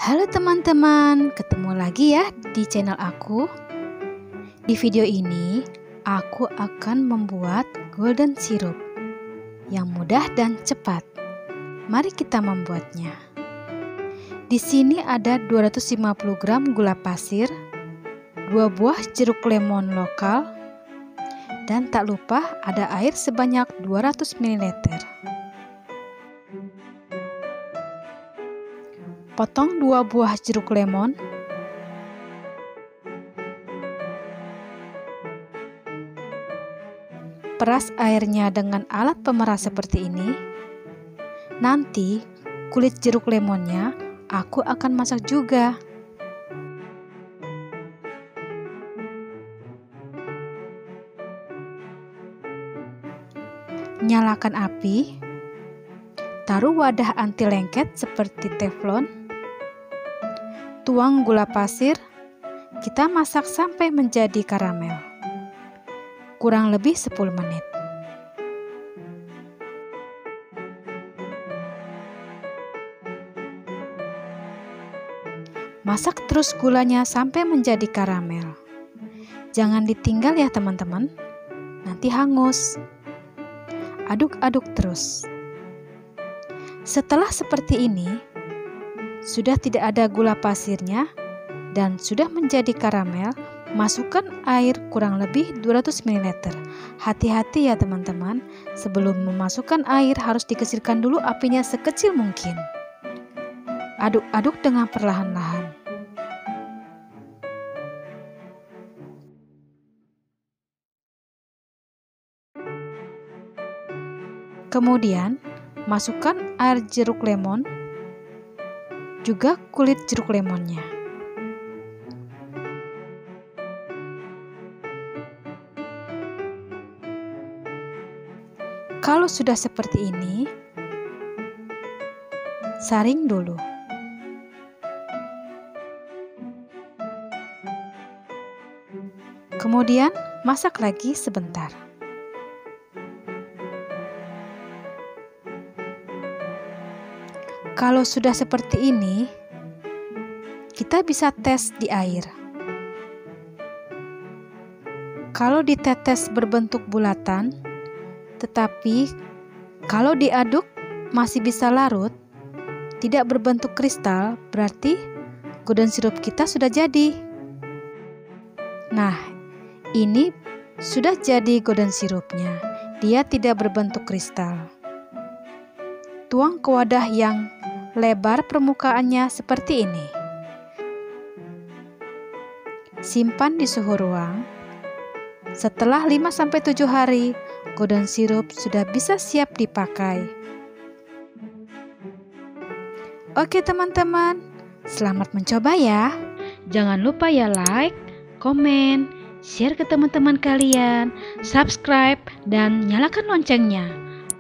Halo teman-teman, ketemu lagi ya di channel aku. Di video ini, aku akan membuat golden syrup yang mudah dan cepat. Mari kita membuatnya. Di sini ada 250 gram gula pasir, 2 buah jeruk lemon lokal, dan tak lupa ada air sebanyak 200 ml. Potong 2 buah jeruk lemon. Peras airnya dengan alat pemeras seperti ini. Nanti kulit jeruk lemonnya aku akan masak juga. Nyalakan api. Taruh wadah anti lengket seperti teflon. Tuang gula pasir, kita masak sampai menjadi karamel. Kurang lebih 10 menit. Masak terus gulanya sampai menjadi karamel. Jangan ditinggal ya teman-teman, nanti hangus. Aduk-aduk terus. Setelah seperti ini, sudah tidak ada gula pasirnya dan sudah menjadi karamel, masukkan air kurang lebih 200 ml. Hati-hati ya teman-teman, sebelum memasukkan air harus dikecilkan dulu apinya sekecil mungkin. Aduk-aduk dengan perlahan-lahan. Kemudian, masukkan air jeruk lemon, juga kulit jeruk lemonnya. Kalau sudah seperti ini, saring dulu. Kemudian, masak lagi sebentar. Kalau sudah seperti ini, kita bisa tes di air. Kalau ditetes berbentuk bulatan, tetapi kalau diaduk masih bisa larut, tidak berbentuk kristal, berarti golden syrup kita sudah jadi. Nah, ini sudah jadi golden syrupnya. Dia tidak berbentuk kristal. Tuang ke wadah yang lebar permukaannya seperti ini. Simpan di suhu ruang. Setelah 5-7 hari, golden syrup sudah bisa siap dipakai. Oke teman-teman, selamat mencoba ya. Jangan lupa ya like, komen, share ke teman-teman kalian, subscribe, dan nyalakan loncengnya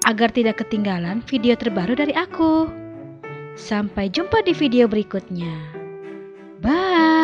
agar tidak ketinggalan video terbaru dari aku. Sampai jumpa di video berikutnya. Bye.